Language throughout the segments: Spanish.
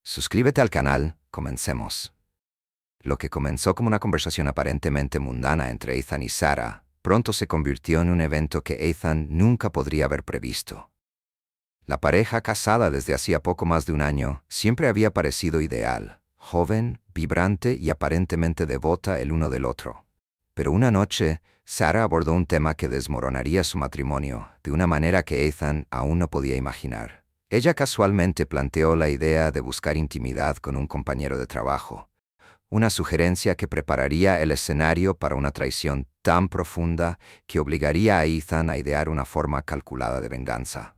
Suscríbete al canal, comencemos. Lo que comenzó como una conversación aparentemente mundana entre Ethan y Sarah, pronto se convirtió en un evento que Ethan nunca podría haber previsto. La pareja, casada desde hacía poco más de un año, siempre había parecido ideal, joven, vibrante y aparentemente devota el uno del otro. Pero una noche, Sarah abordó un tema que desmoronaría su matrimonio de una manera que Ethan aún no podía imaginar. Ella casualmente planteó la idea de buscar intimidad con un compañero de trabajo, una sugerencia que prepararía el escenario para una traición tan profunda que obligaría a Ethan a idear una forma calculada de venganza.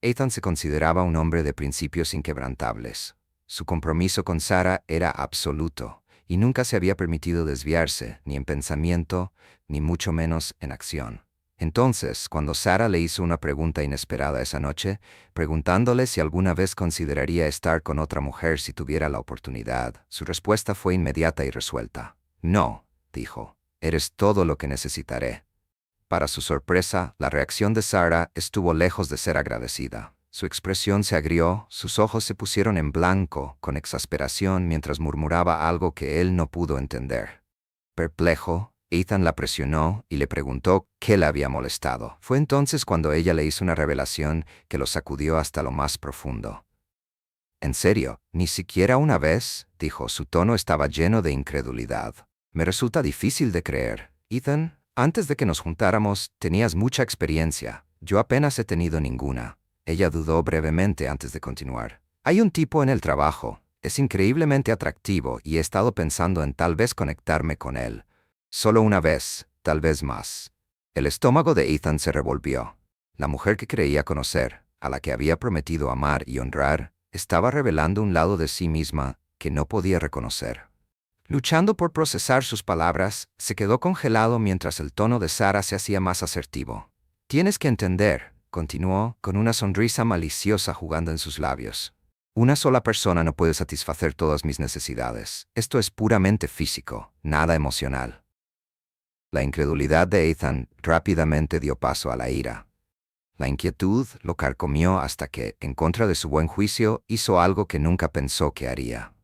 Ethan se consideraba un hombre de principios inquebrantables. Su compromiso con Sarah era absoluto y nunca se había permitido desviarse, ni en pensamiento, ni mucho menos en acción. Entonces, cuando Sarah le hizo una pregunta inesperada esa noche, preguntándole si alguna vez consideraría estar con otra mujer si tuviera la oportunidad, su respuesta fue inmediata y resuelta. No, dijo, eres todo lo que necesitaré. Para su sorpresa, la reacción de Sarah estuvo lejos de ser agradecida. Su expresión se agrió, sus ojos se pusieron en blanco, con exasperación, mientras murmuraba algo que él no pudo entender. Perplejo, Ethan la presionó y le preguntó qué la había molestado. Fue entonces cuando ella le hizo una revelación que lo sacudió hasta lo más profundo. «¿En serio? ¿Ni siquiera una vez?», dijo. Su tono estaba lleno de incredulidad. «Me resulta difícil de creer. Ethan, antes de que nos juntáramos, tenías mucha experiencia. Yo apenas he tenido ninguna». Ella dudó brevemente antes de continuar. «Hay un tipo en el trabajo. Es increíblemente atractivo y he estado pensando en tal vez conectarme con él. Solo una vez, tal vez más». El estómago de Ethan se revolvió. La mujer que creía conocer, a la que había prometido amar y honrar, estaba revelando un lado de sí misma que no podía reconocer. Luchando por procesar sus palabras, se quedó congelado mientras el tono de Sarah se hacía más asertivo. «Tienes que entender», continuó, con una sonrisa maliciosa jugando en sus labios. «Una sola persona no puede satisfacer todas mis necesidades. Esto es puramente físico, nada emocional». La incredulidad de Ethan rápidamente dio paso a la ira. La inquietud lo carcomió hasta que, en contra de su buen juicio, hizo algo que nunca pensó que haría.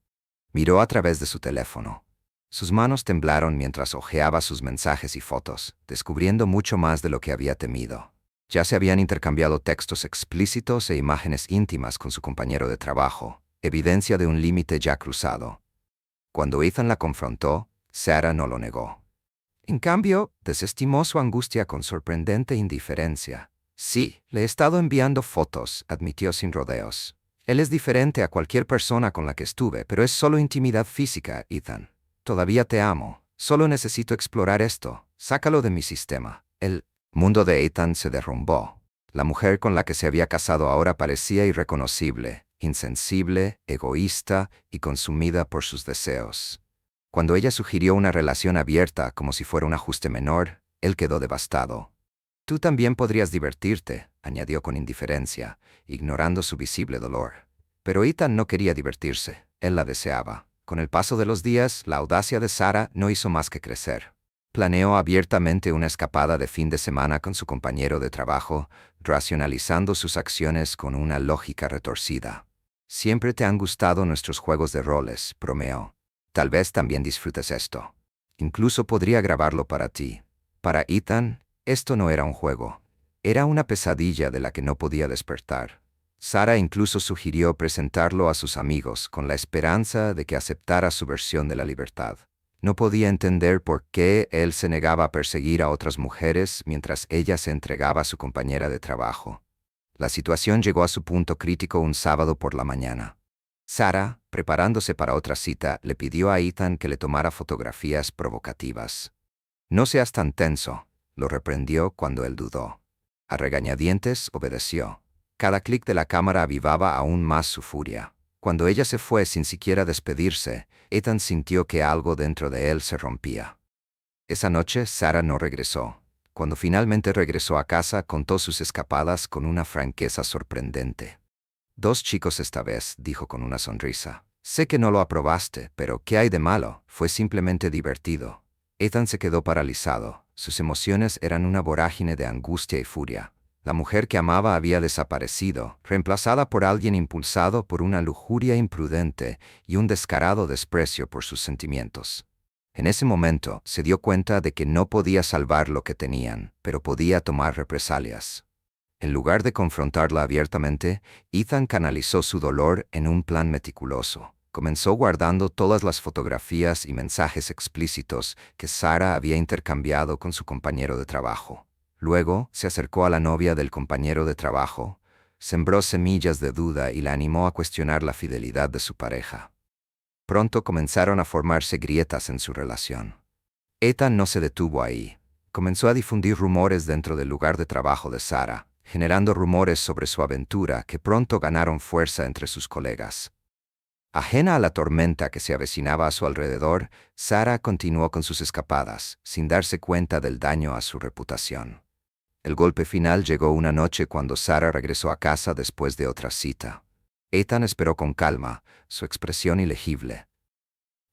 Miró a través de su teléfono. Sus manos temblaron mientras hojeaba sus mensajes y fotos, descubriendo mucho más de lo que había temido. Ya se habían intercambiado textos explícitos e imágenes íntimas con su compañero de trabajo, evidencia de un límite ya cruzado. Cuando Ethan la confrontó, Sarah no lo negó. En cambio, desestimó su angustia con sorprendente indiferencia. «Sí, le he estado enviando fotos», admitió sin rodeos. «Él es diferente a cualquier persona con la que estuve, pero es solo intimidad física, Ethan. Todavía te amo. Solo necesito explorar esto. Sácalo de mi sistema». El mundo de Ethan se derrumbó. La mujer con la que se había casado ahora parecía irreconocible, insensible, egoísta y consumida por sus deseos. Cuando ella sugirió una relación abierta como si fuera un ajuste menor, él quedó devastado. «Tú también podrías divertirte», añadió con indiferencia, ignorando su visible dolor. Pero Ethan no quería divertirse, él la deseaba. Con el paso de los días, la audacia de Sarah no hizo más que crecer. Planeó abiertamente una escapada de fin de semana con su compañero de trabajo, racionalizando sus acciones con una lógica retorcida. «Siempre te han gustado nuestros juegos de roles», bromeó. «Tal vez también disfrutes esto. Incluso podría grabarlo para ti». Para Ethan, esto no era un juego. Era una pesadilla de la que no podía despertar. Sarah incluso sugirió presentarlo a sus amigos con la esperanza de que aceptara su versión de la libertad. No podía entender por qué él se negaba a perseguir a otras mujeres mientras ella se entregaba a su compañera de trabajo. La situación llegó a su punto crítico un sábado por la mañana. Sarah, preparándose para otra cita, le pidió a Ethan que le tomara fotografías provocativas. «No seas tan tenso», lo reprendió cuando él dudó. A regañadientes obedeció. Cada clic de la cámara avivaba aún más su furia. Cuando ella se fue sin siquiera despedirse, Ethan sintió que algo dentro de él se rompía. Esa noche Sarah no regresó. Cuando finalmente regresó a casa, contó sus escapadas con una franqueza sorprendente. «2 chicos esta vez», dijo con una sonrisa. «Sé que no lo aprobaste, pero ¿qué hay de malo? Fue simplemente divertido». Ethan se quedó paralizado. Sus emociones eran una vorágine de angustia y furia. La mujer que amaba había desaparecido, reemplazada por alguien impulsado por una lujuria imprudente y un descarado desprecio por sus sentimientos. En ese momento se dio cuenta de que no podía salvar lo que tenían, pero podía tomar represalias. En lugar de confrontarla abiertamente, Ethan canalizó su dolor en un plan meticuloso. Comenzó guardando todas las fotografías y mensajes explícitos que Sarah había intercambiado con su compañero de trabajo. Luego se acercó a la novia del compañero de trabajo, sembró semillas de duda y la animó a cuestionar la fidelidad de su pareja. Pronto comenzaron a formarse grietas en su relación. Ethan no se detuvo ahí. Comenzó a difundir rumores dentro del lugar de trabajo de Sarah, generando rumores sobre su aventura que pronto ganaron fuerza entre sus colegas. Ajena a la tormenta que se avecinaba a su alrededor, Sarah continuó con sus escapadas, sin darse cuenta del daño a su reputación. El golpe final llegó una noche cuando Sarah regresó a casa después de otra cita. Ethan esperó con calma, su expresión ilegible.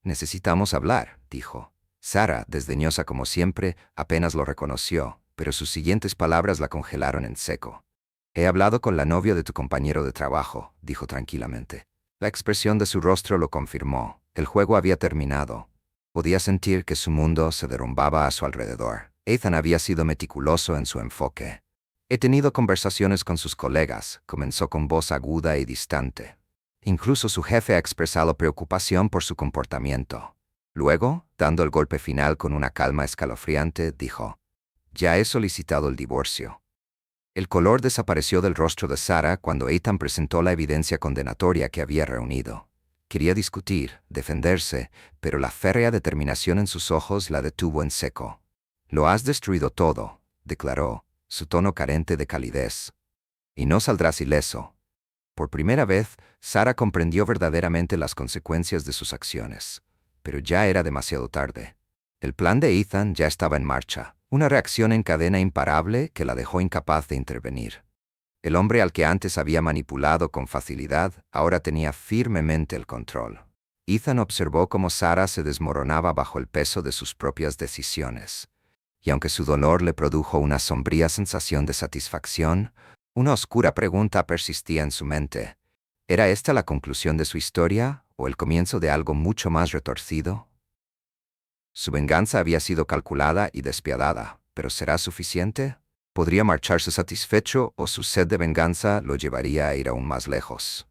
«Necesitamos hablar», dijo. Sarah, desdeñosa como siempre, apenas lo reconoció, pero sus siguientes palabras la congelaron en seco. «He hablado con la novia de tu compañero de trabajo», dijo tranquilamente. La expresión de su rostro lo confirmó. El juego había terminado. Podía sentir que su mundo se derrumbaba a su alrededor. Ethan había sido meticuloso en su enfoque. «He tenido conversaciones con sus colegas», comenzó con voz aguda y distante. «Incluso su jefe ha expresado preocupación por su comportamiento». Luego, dando el golpe final con una calma escalofriante, dijo: «Ya he solicitado el divorcio». El color desapareció del rostro de Sarah cuando Ethan presentó la evidencia condenatoria que había reunido. Quería discutir, defenderse, pero la férrea determinación en sus ojos la detuvo en seco. «Lo has destruido todo», declaró, su tono carente de calidez. «Y no saldrás ileso». Por primera vez, Sarah comprendió verdaderamente las consecuencias de sus acciones. Pero ya era demasiado tarde. El plan de Ethan ya estaba en marcha, una reacción en cadena imparable que la dejó incapaz de intervenir. El hombre al que antes había manipulado con facilidad ahora tenía firmemente el control. Ethan observó cómo Sarah se desmoronaba bajo el peso de sus propias decisiones. Y aunque su dolor le produjo una sombría sensación de satisfacción, una oscura pregunta persistía en su mente. ¿Era esta la conclusión de su historia o el comienzo de algo mucho más retorcido? Su venganza había sido calculada y despiadada, pero ¿será suficiente? ¿Podría marcharse satisfecho o su sed de venganza lo llevaría a ir aún más lejos?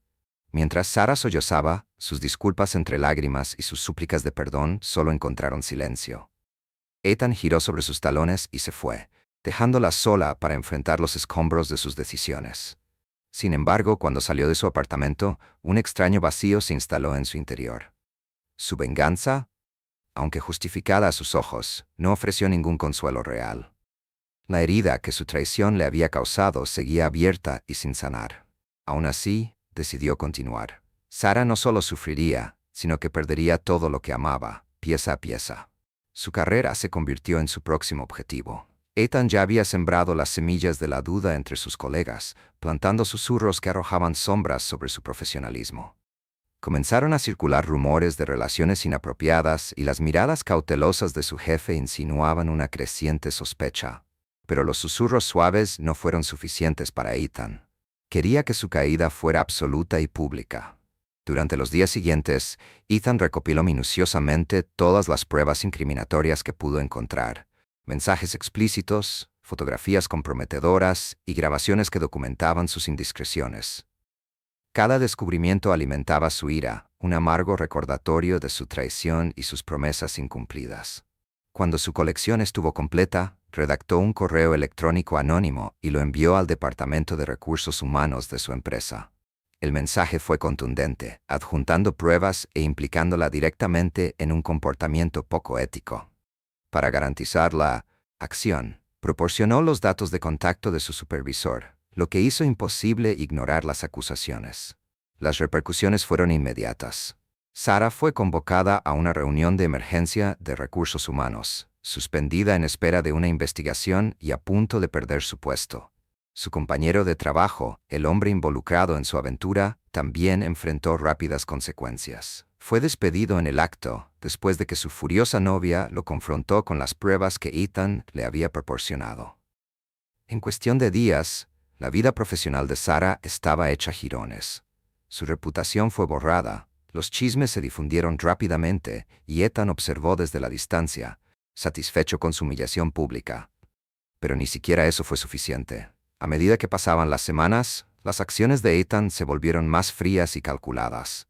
Mientras Sarah sollozaba, sus disculpas entre lágrimas y sus súplicas de perdón solo encontraron silencio. Ethan giró sobre sus talones y se fue, dejándola sola para enfrentar los escombros de sus decisiones. Sin embargo, cuando salió de su apartamento, un extraño vacío se instaló en su interior. Su venganza, aunque justificada a sus ojos, no ofreció ningún consuelo real. La herida que su traición le había causado seguía abierta y sin sanar. Aún así, decidió continuar. Sarah no solo sufriría, sino que perdería todo lo que amaba, pieza a pieza. Su carrera se convirtió en su próximo objetivo. Ethan ya había sembrado las semillas de la duda entre sus colegas, plantando susurros que arrojaban sombras sobre su profesionalismo. Comenzaron a circular rumores de relaciones inapropiadas y las miradas cautelosas de su jefe insinuaban una creciente sospecha. Pero los susurros suaves no fueron suficientes para Ethan. Quería que su caída fuera absoluta y pública. Durante los días siguientes, Ethan recopiló minuciosamente todas las pruebas incriminatorias que pudo encontrar. Mensajes explícitos, fotografías comprometedoras y grabaciones que documentaban sus indiscreciones. Cada descubrimiento alimentaba su ira, un amargo recordatorio de su traición y sus promesas incumplidas. Cuando su colección estuvo completa, redactó un correo electrónico anónimo y lo envió al Departamento de Recursos Humanos de su empresa. El mensaje fue contundente, adjuntando pruebas e implicándola directamente en un comportamiento poco ético. Para garantizar la acción, proporcionó los datos de contacto de su supervisor, lo que hizo imposible ignorar las acusaciones. Las repercusiones fueron inmediatas. Sarah fue convocada a una reunión de emergencia de recursos humanos, suspendida en espera de una investigación y a punto de perder su puesto. Su compañero de trabajo, el hombre involucrado en su aventura, también enfrentó rápidas consecuencias. Fue despedido en el acto, después de que su furiosa novia lo confrontó con las pruebas que Ethan le había proporcionado. En cuestión de días, La vida profesional de Sara estaba hecha jirones. Su reputación fue borrada, los chismes se difundieron rápidamente y Ethan observó desde la distancia, satisfecho con su humillación pública. Pero ni siquiera eso fue suficiente. A medida que pasaban las semanas, las acciones de Ethan se volvieron más frías y calculadas.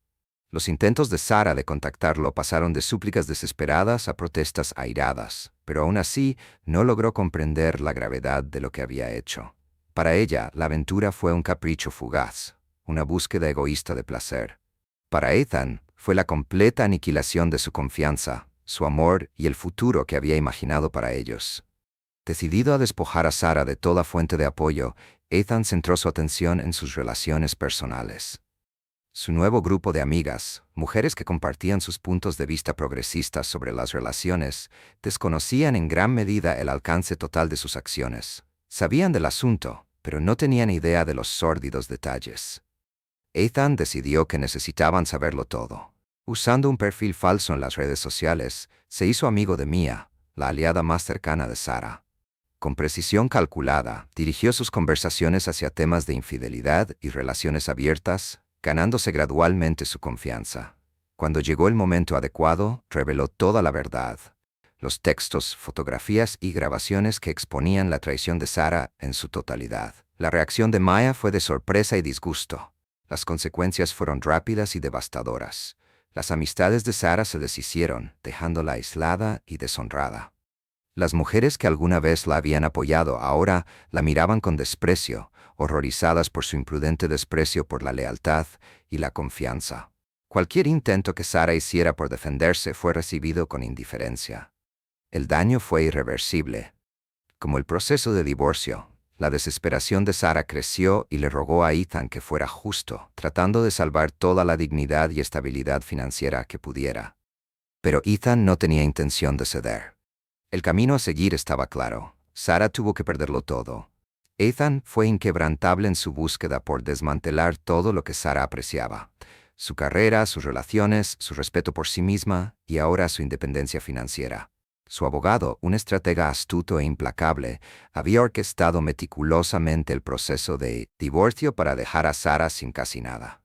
Los intentos de Sara de contactarlo pasaron de súplicas desesperadas a protestas airadas, pero aún así no logró comprender la gravedad de lo que había hecho. Para ella, la aventura fue un capricho fugaz, una búsqueda egoísta de placer. Para Ethan, fue la completa aniquilación de su confianza, su amor y el futuro que había imaginado para ellos. Decidido a despojar a Sara de toda fuente de apoyo, Ethan centró su atención en sus relaciones personales. Su nuevo grupo de amigas, mujeres que compartían sus puntos de vista progresistas sobre las relaciones, desconocían en gran medida el alcance total de sus acciones. Sabían del asunto, pero no tenían idea de los sórdidos detalles. Ethan decidió que necesitaban saberlo todo. Usando un perfil falso en las redes sociales, se hizo amigo de Mia, la aliada más cercana de Sara. Con precisión calculada, dirigió sus conversaciones hacia temas de infidelidad y relaciones abiertas, ganándose gradualmente su confianza. Cuando llegó el momento adecuado, reveló toda la verdad. Los textos, fotografías y grabaciones que exponían la traición de Sara en su totalidad. La reacción de Maya fue de sorpresa y disgusto. Las consecuencias fueron rápidas y devastadoras. Las amistades de Sara se deshicieron, dejándola aislada y deshonrada. Las mujeres que alguna vez la habían apoyado ahora la miraban con desprecio, horrorizadas por su imprudente desprecio por la lealtad y la confianza. Cualquier intento que Sara hiciera por defenderse fue recibido con indiferencia. El daño fue irreversible. Como el proceso de divorcio, la desesperación de Sara creció y le rogó a Ethan que fuera justo, tratando de salvar toda la dignidad y estabilidad financiera que pudiera. Pero Ethan no tenía intención de ceder. El camino a seguir estaba claro. Sara tuvo que perderlo todo. Ethan fue inquebrantable en su búsqueda por desmantelar todo lo que Sara apreciaba. Su carrera, sus relaciones, su respeto por sí misma y ahora su independencia financiera. Su abogado, un estratega astuto e implacable, había orquestado meticulosamente el proceso de divorcio para dejar a Sara sin casi nada.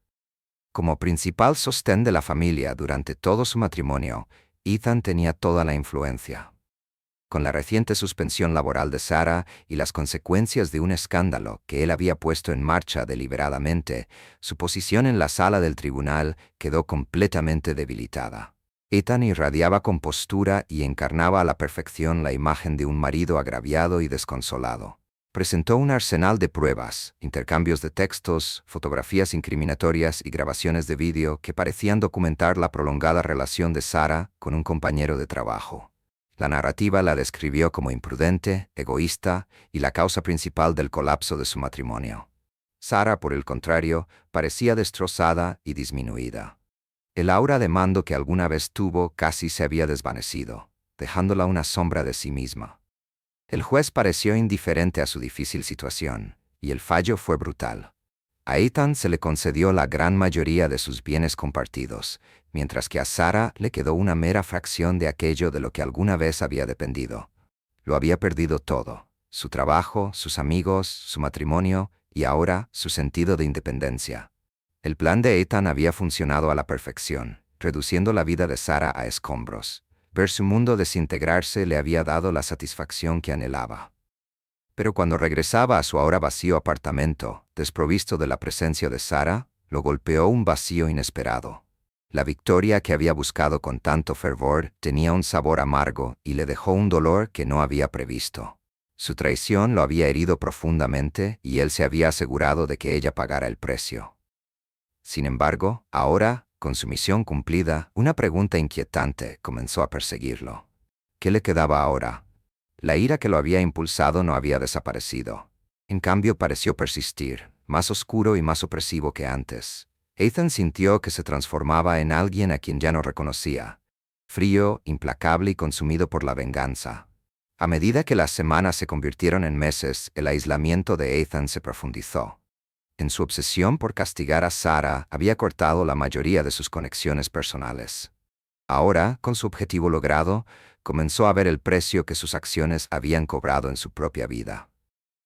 Como principal sostén de la familia durante todo su matrimonio, Ethan tenía toda la influencia. Con la reciente suspensión laboral de Sara y las consecuencias de un escándalo que él había puesto en marcha deliberadamente, su posición en la sala del tribunal quedó completamente debilitada. Ethan irradiaba compostura y encarnaba a la perfección la imagen de un marido agraviado y desconsolado. Presentó un arsenal de pruebas, intercambios de textos, fotografías incriminatorias y grabaciones de vídeo que parecían documentar la prolongada relación de Sara con un compañero de trabajo. La narrativa la describió como imprudente, egoísta y la causa principal del colapso de su matrimonio. Sara, por el contrario, parecía destrozada y disminuida. El aura de mando que alguna vez tuvo casi se había desvanecido, dejándola una sombra de sí misma. El juez pareció indiferente a su difícil situación, y el fallo fue brutal. A Ethan se le concedió la gran mayoría de sus bienes compartidos, mientras que a Sara le quedó una mera fracción de aquello de lo que alguna vez había dependido. Lo había perdido todo: su trabajo, sus amigos, su matrimonio y ahora su sentido de independencia. El plan de Ethan había funcionado a la perfección, reduciendo la vida de Sara a escombros. Ver su mundo desintegrarse le había dado la satisfacción que anhelaba. Pero cuando regresaba a su ahora vacío apartamento, desprovisto de la presencia de Sara, lo golpeó un vacío inesperado. La victoria que había buscado con tanto fervor tenía un sabor amargo y le dejó un dolor que no había previsto. Su traición lo había herido profundamente y él se había asegurado de que ella pagara el precio. Sin embargo, ahora, con su misión cumplida, una pregunta inquietante comenzó a perseguirlo. ¿Qué le quedaba ahora? La ira que lo había impulsado no había desaparecido. En cambio, pareció persistir, más oscuro y más opresivo que antes. Ethan sintió que se transformaba en alguien a quien ya no reconocía, frío, implacable y consumido por la venganza. A medida que las semanas se convirtieron en meses, el aislamiento de Ethan se profundizó. En su obsesión por castigar a Sara, había cortado la mayoría de sus conexiones personales. Ahora, con su objetivo logrado, comenzó a ver el precio que sus acciones habían cobrado en su propia vida.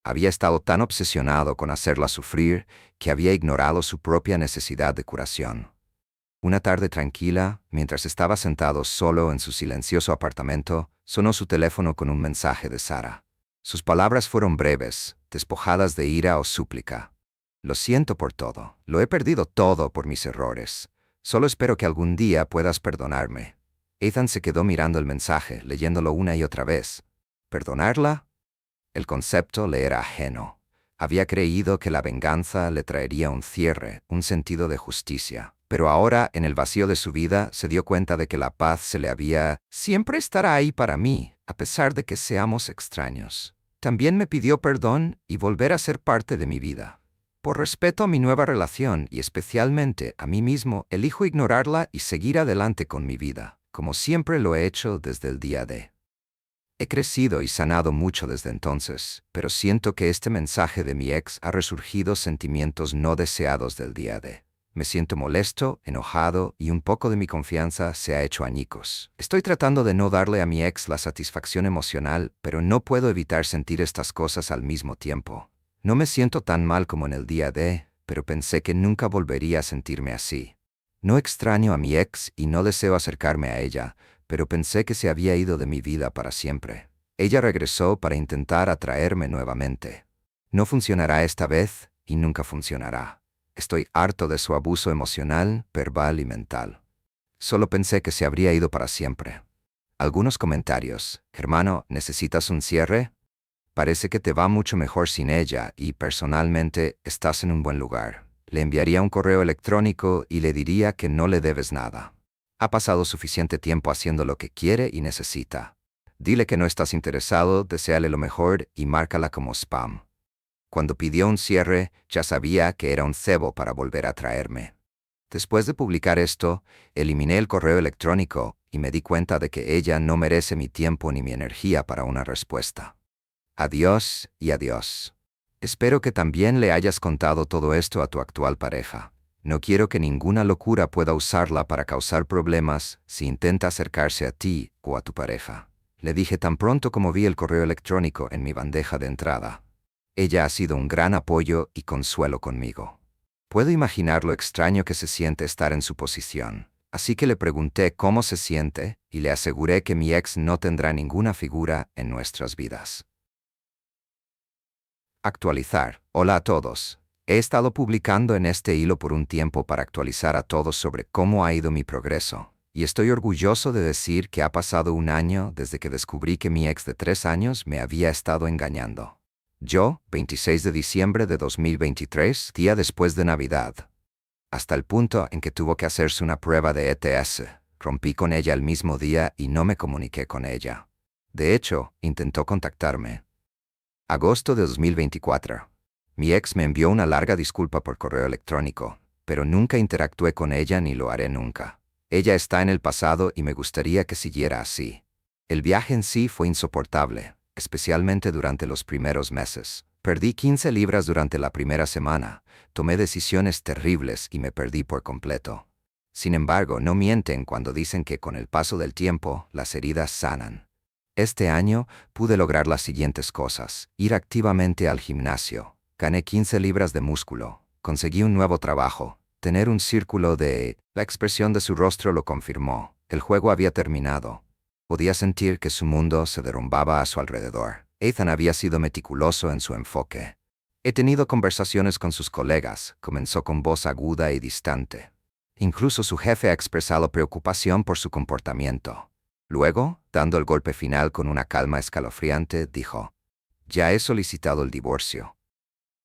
Había estado tan obsesionado con hacerla sufrir que había ignorado su propia necesidad de curación. Una tarde tranquila, mientras estaba sentado solo en su silencioso apartamento, sonó su teléfono con un mensaje de Sara. Sus palabras fueron breves, despojadas de ira o súplica. Lo siento por todo. Lo he perdido todo por mis errores. Solo espero que algún día puedas perdonarme. Ethan se quedó mirando el mensaje, leyéndolo una y otra vez. ¿Perdonarla? El concepto le era ajeno. Había creído que la venganza le traería un cierre, un sentido de justicia. Pero ahora, en el vacío de su vida, se dio cuenta de que la paz se le había... Siempre estará ahí para mí, a pesar de que seamos extraños. También me pidió perdón y volver a ser parte de mi vida. Por respeto a mi nueva relación y especialmente a mí mismo, elijo ignorarla y seguir adelante con mi vida, como siempre lo he hecho desde el día D. He crecido y sanado mucho desde entonces, pero siento que este mensaje de mi ex ha resurgido sentimientos no deseados del día D. Me siento molesto, enojado y un poco de mi confianza se ha hecho añicos. Estoy tratando de no darle a mi ex la satisfacción emocional, pero no puedo evitar sentir estas cosas al mismo tiempo. No me siento tan mal como en el día D, pero pensé que nunca volvería a sentirme así. No extraño a mi ex y no deseo acercarme a ella, pero pensé que se había ido de mi vida para siempre. Ella regresó para intentar atraerme nuevamente. No funcionará esta vez y nunca funcionará. Estoy harto de su abuso emocional, verbal y mental. Solo pensé que se habría ido para siempre. Algunos comentarios. Hermano, ¿necesitas un cierre? Parece que te va mucho mejor sin ella y, personalmente, estás en un buen lugar. Le enviaría un correo electrónico y le diría que no le debes nada. Ha pasado suficiente tiempo haciendo lo que quiere y necesita. Dile que no estás interesado, deséale lo mejor y márcala como spam. Cuando pidió un cierre, ya sabía que era un cebo para volver a traerme. Después de publicar esto, eliminé el correo electrónico y me di cuenta de que ella no merece mi tiempo ni mi energía para una respuesta. Adiós y adiós. Espero que también le hayas contado todo esto a tu actual pareja. No quiero que ninguna locura pueda usarla para causar problemas si intenta acercarse a ti o a tu pareja. Le dije tan pronto como vi el correo electrónico en mi bandeja de entrada. Ella ha sido un gran apoyo y consuelo conmigo. Puedo imaginar lo extraño que se siente estar en su posición, así que le pregunté cómo se siente y le aseguré que mi ex no tendrá ninguna figura en nuestras vidas. Actualizar. Hola a todos. He estado publicando en este hilo por un tiempo para actualizar a todos sobre cómo ha ido mi progreso, y estoy orgulloso de decir que ha pasado un año desde que descubrí que mi ex de 3 años me había estado engañando. Yo, 26 de diciembre de 2023, día después de Navidad. Hasta el punto en que tuvo que hacerse una prueba de ETS. Rompí con ella el mismo día y no me comuniqué con ella. De hecho, intentó contactarme. Agosto de 2024. Mi ex me envió una larga disculpa por correo electrónico, pero nunca interactué con ella ni lo haré nunca. Ella está en el pasado y me gustaría que siguiera así. El viaje en sí fue insoportable, especialmente durante los primeros meses. Perdí 15 libras durante la primera semana, tomé decisiones terribles y me perdí por completo. Sin embargo, no mienten cuando dicen que con el paso del tiempo, las heridas sanan. Este año pude lograr las siguientes cosas: ir activamente al gimnasio, gané 15 libras de músculo, conseguí un nuevo trabajo, tener un círculo de... La expresión de su rostro lo confirmó, el juego había terminado. Podía sentir que su mundo se derrumbaba a su alrededor. Ethan había sido meticuloso en su enfoque. He tenido conversaciones con sus colegas, comenzó con voz aguda y distante. Incluso su jefe ha expresado preocupación por su comportamiento. Luego, dando el golpe final con una calma escalofriante, dijo: «Ya he solicitado el divorcio».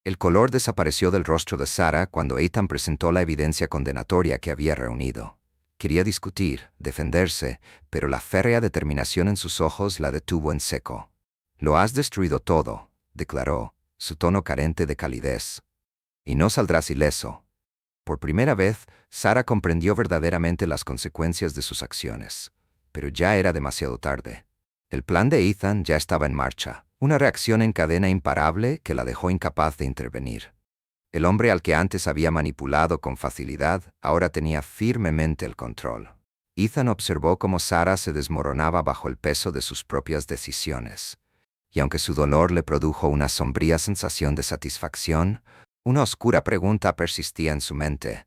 El color desapareció del rostro de Sara cuando Ethan presentó la evidencia condenatoria que había reunido. Quería discutir, defenderse, pero la férrea determinación en sus ojos la detuvo en seco. «Lo has destruido todo», declaró, su tono carente de calidez. «Y no saldrás ileso». Por primera vez, Sara comprendió verdaderamente las consecuencias de sus acciones. Pero ya era demasiado tarde. El plan de Ethan ya estaba en marcha, una reacción en cadena imparable que la dejó incapaz de intervenir. El hombre al que antes había manipulado con facilidad, ahora tenía firmemente el control. Ethan observó cómo Sara se desmoronaba bajo el peso de sus propias decisiones. y aunque su dolor le produjo una sombría sensación de satisfacción, una oscura pregunta persistía en su mente.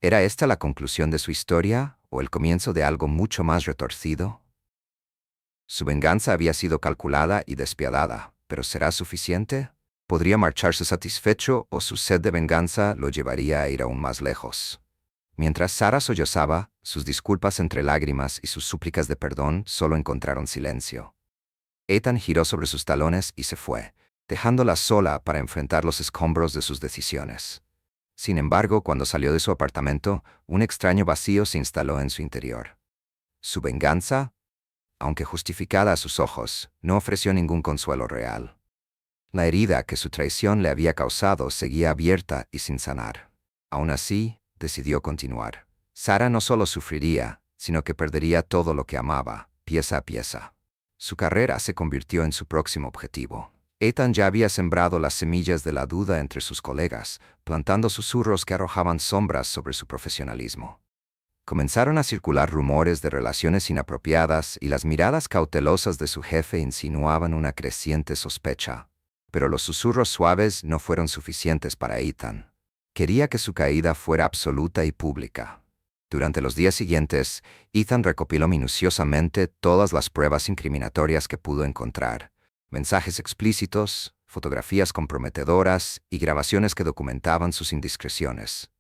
¿Era esta la conclusión de su historia o el comienzo de algo mucho más retorcido? Su venganza había sido calculada y despiadada, pero ¿será suficiente? ¿Podría marcharse satisfecho o su sed de venganza lo llevaría a ir aún más lejos? Mientras Sara sollozaba, sus disculpas entre lágrimas y sus súplicas de perdón solo encontraron silencio. Ethan giró sobre sus talones y se fue, dejándola sola para enfrentar los escombros de sus decisiones. Sin embargo, cuando salió de su apartamento, un extraño vacío se instaló en su interior. Su venganza, aunque justificada a sus ojos, no ofreció ningún consuelo real. La herida que su traición le había causado seguía abierta y sin sanar. Aún así, decidió continuar. Sara no solo sufriría, sino que perdería todo lo que amaba, pieza a pieza. Su carrera se convirtió en su próximo objetivo. Ethan ya había sembrado las semillas de la duda entre sus colegas, plantando susurros que arrojaban sombras sobre su profesionalismo. Comenzaron a circular rumores de relaciones inapropiadas y las miradas cautelosas de su jefe insinuaban una creciente sospecha. Pero los susurros suaves no fueron suficientes para Ethan. Quería que su caída fuera absoluta y pública. Durante los días siguientes, Ethan recopiló minuciosamente todas las pruebas incriminatorias que pudo encontrar. Mensajes explícitos, fotografías comprometedoras y grabaciones que documentaban sus indiscreciones.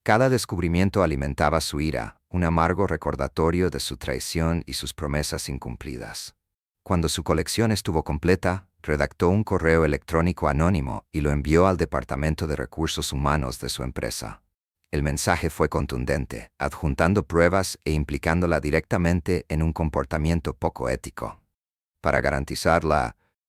Cada descubrimiento alimentaba su ira, un amargo recordatorio de su traición y sus promesas incumplidas. Cuando su colección estuvo completa, redactó un correo electrónico anónimo y lo envió al Departamento de Recursos Humanos de su empresa. El mensaje fue contundente, adjuntando pruebas e implicándola directamente en un comportamiento poco ético. Para garantizar la